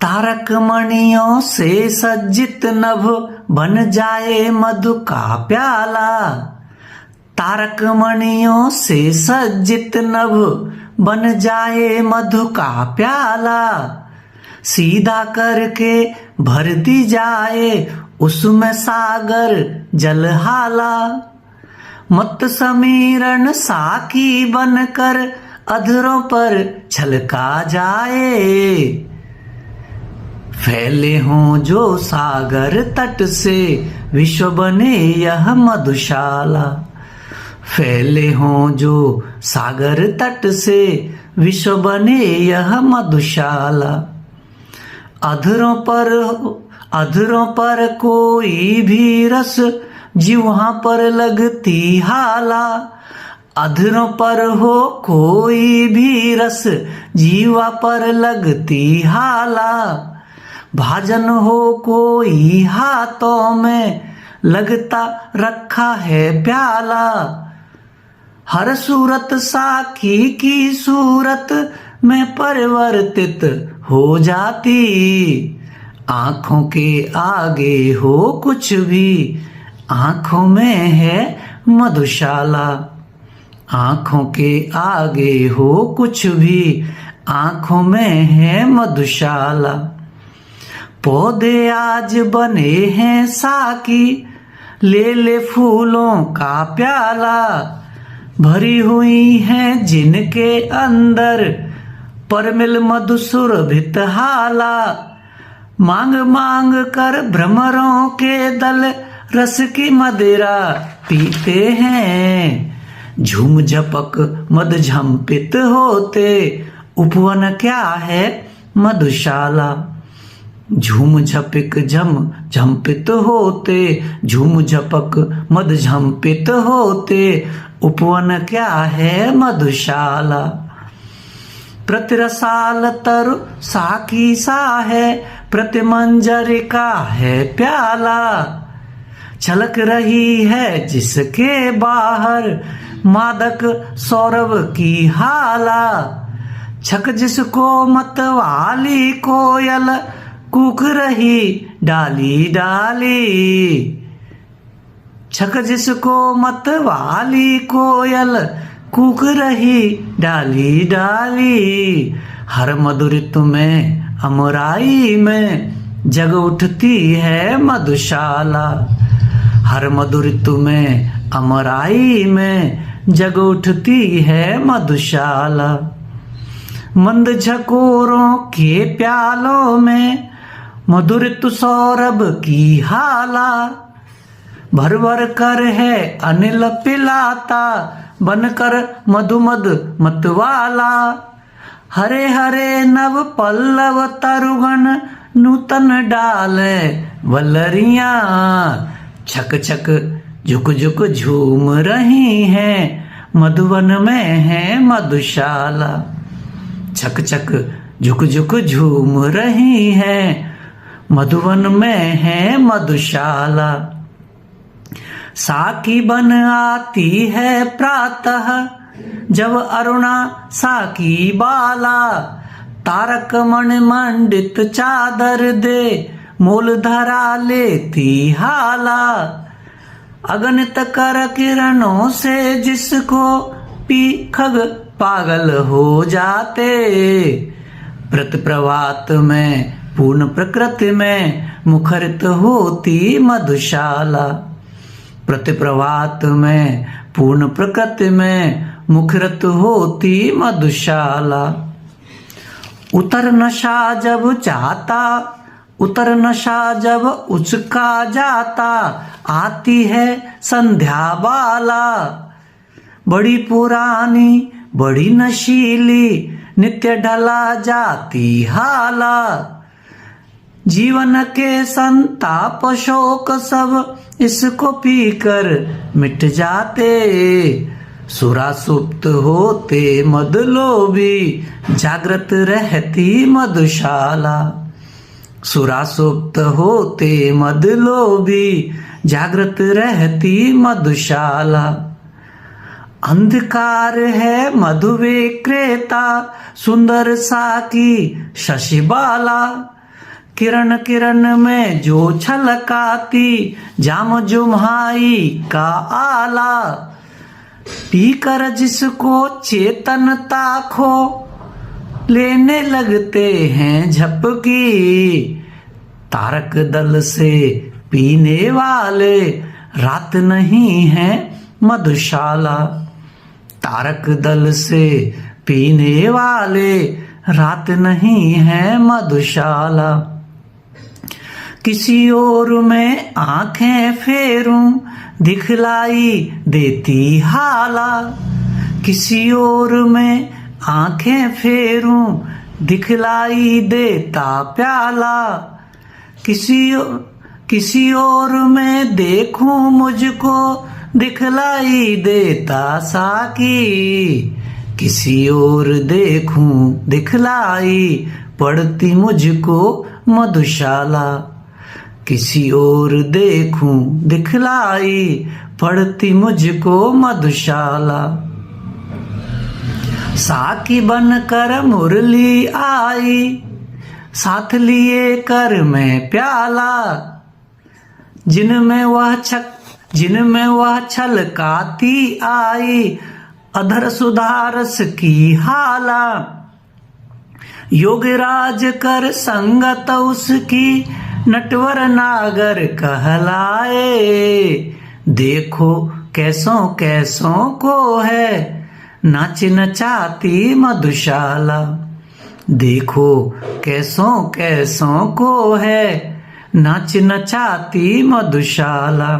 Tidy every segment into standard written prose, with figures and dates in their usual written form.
तारक मणियों से सज्जित नभ बन जाए मधु का प्याला। तारक मणियों से सज्जित नभ बन जाए मधु का प्याला। सीधा करके भर दी जाए उसमें सागर जलहाला। मत समीरण साकी बनकर अधरों पर छलका जाए। फैले हों जो सागर तट से विश्व बने यह मधुशाला। फैले हों जो सागर तट से विश्व बने यह मधुशाला। अधरों पर कोई भी रस जिह्वा पर लगती हाला। अधरों पर हो कोई भी रस जीवा पर लगती हाला। भाजन हो कोई हाथों में लगता रखा है प्याला। हर सूरत साखी की सूरत में परिवर्तित हो जाती। आंखों के आगे हो कुछ भी आंखों में है मधुशाला। आंखों के आगे हो कुछ भी आंखों में है मधुशाला। पौधे आज बने हैं साकी ले फूलों का प्याला। भरी हुई हैं जिनके अंदर परमिल मधुसुरभित हाला। मांग मांग कर भ्रमरों के दल रस की मदिरा पीते हैं। झूम झपक मद झंपित होते उपवन क्या है मधुशाला। झूम झपक झंपित होते झूम झपक मद झंपित होते उपवन क्या है मधुशाला। प्रतिरसाल तरु साकी सा है प्रतिमंजरिका है प्याला। छलक रही है जिसके बाहर मादक सौरभ की हाला। छक जिसको मतवाली कोयल कूक रही डाली डाली। छक जिसको मतवाली कोयल कूक रही डाली डाली। हर मधुर में अमराई में जग उठती है मधुशाला। हर मधुर में अमराई में जग उठती है मधुशाला। मंद झकोरों के प्यालों में मधुर सौरभ की हाला। भर भर कर है अनिल पिलाता बनकर मधुमद मतवाला। हरे हरे नव पल्लव तरुगण नूतन डाले वलरिया। छक छक झुक झुक झूम रही हैं मधुवन में है मधुशाला। छक छक झुक झुक झूम रही हैं मधुवन में है मधुशाला। साकी बन आती है प्रातः जब अरुणा साकी बाला। तारक मण मंडित चादर दे मूलधरा लेती हाला। अगणित कर किरणों से जिसको पी खग पागल हो जाते। प्रत प्रभात में पूर्ण प्रकृति में मुखरित होती मधुशाला। प्रति प्रभात में पूर्ण प्रकृति में मुखरित होती मधुशाला। उतर नशा जब चाहता उतर नशा जब उचका जाता आती है संध्या बाला। बड़ी पुरानी बड़ी नशीली नित्य ढला जाती हाला। जीवन के संताप शोक सब इसको पीकर मिट जाते। सुरा सुप्त होते मदलोभी जागृत रहती मधुशाला। सुरा सुप्त होते मदलोभी जागृत रहती मधुशाला। अंधकार है मधु विक्रेता सुंदर साकी शशिबाला। किरण किरण में जो छलकाती जाम जुम्हाई का आला, पीकर जिसको चेतनता खो लेने लगते हैं झपकी। तारक दल से पीने वाले रात नहीं है मधुशाला, तारक दल से पीने वाले रात नहीं है मधुशाला। किसी और में आंखें फेरूं दिखलाई देती हाला, किसी और में आंखें फेरूं दिखलाई देता प्याला। किसी और में देखूं मुझको दिखलाई देता साकी, किसी और देखूं दिखलाई पड़ती मुझको मधुशाला, किसी और देखूं दिखलाई पड़ती मुझको मधुशाला। साकी बनकर मुरली आई साथ लिए कर में प्याला, जिनमें वह छलकाती आई अधर सुधारस की हाला। योगराज कर संगत उसकी नटवर नागर कहलाए, देखो कैसों कैसों को है नाच नचाती मधुशाला, देखो कैसों कैसों को है नाच नचाती मधुशाला।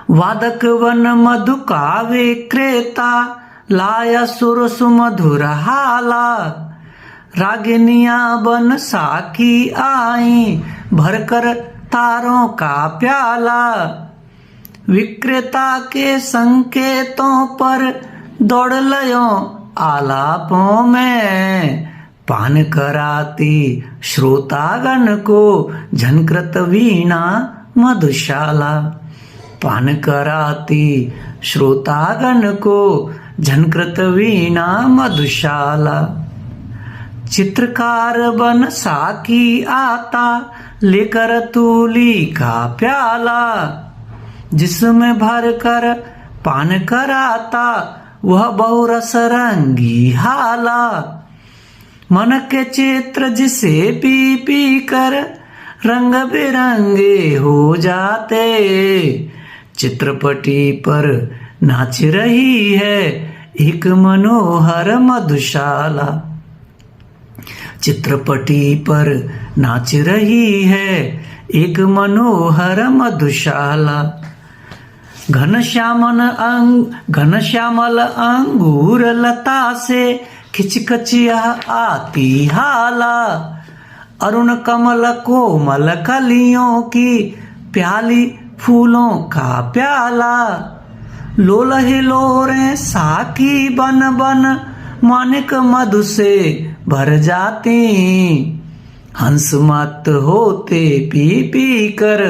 वादक वन मधु का विक्रेता लाया सुर सुमधुर हाला, रागिनियां बन साकी आई भरकर तारों का प्याला। विक्रेता के संकेतों पर दौड़ लयो आलापों में, पान कराती श्रोतागण को झनकृत वीणा मधुशाला, पान कराती श्रोतागण को झनकृत वीणा मधुशाला। चित्रकार बन साकी आता लेकर तूली का प्याला, जिसमें भर कर पान कराता वह बहुरस रंगी हाला। मन के चित्र जिसे पी पी कर रंग बिरंगे हो जाते, चित्रपटी पर नाच रही है एक मनोहर मधुशाला, चित्रपटी पर नाच रही है एक मनोहर मधुशाला। घनश्यामल अंगूर लता से खिचखचिया आती हाला, अरुण कमल कोमल कलियों की प्याली फूलों का प्याला। लोल हिलोरे साकी बन बन मानिक मधु से भर जाती, हंस मत होते पी पी कर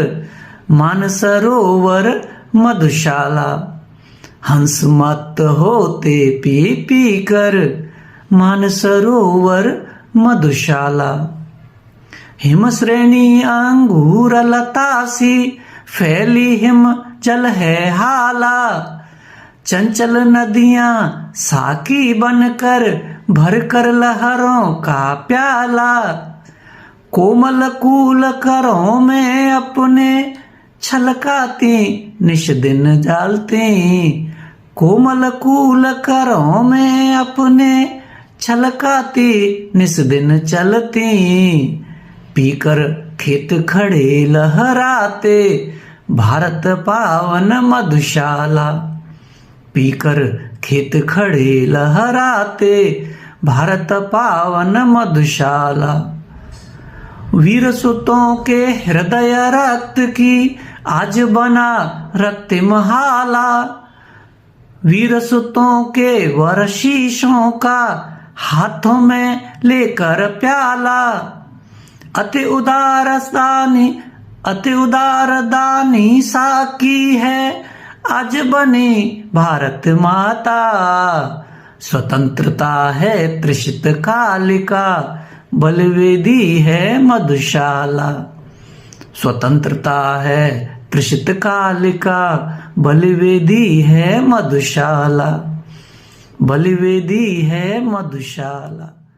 मानसरोवर मधुशाला, हंस मत होते पी पी कर मानसरोवर मधुशाला। हिम श्रेणी अंगूर लता सी फैली हिम जल है हाला, चंचल नदियां साकी बनकर भरकर लहरों का प्याला। कोमल कूल करों में अपने छलकाती निश दिन डालती, कोमल कूल करों में अपने छलकाती निस दिन चलती। पीकर खेत खड़े लहराते भारत पावन मधुशाला, पीकर खेत खड़े लहराते भारत पावन मधुशाला। वीर सुतों के हृदय रक्त की आज बना रक्तिम हाला, वीर सुतों के वर शीशों का हाथों में लेकर प्याला। अति उदार दानी साकी है आज बनी भारत माता। स्वतंत्रता है त्रिषित कालिका बलवेदी है मधुशाला। स्वतंत्रता है त्रिशित काल का, बलवेदी है मधुशाला, बलवेदी है मधुशाला।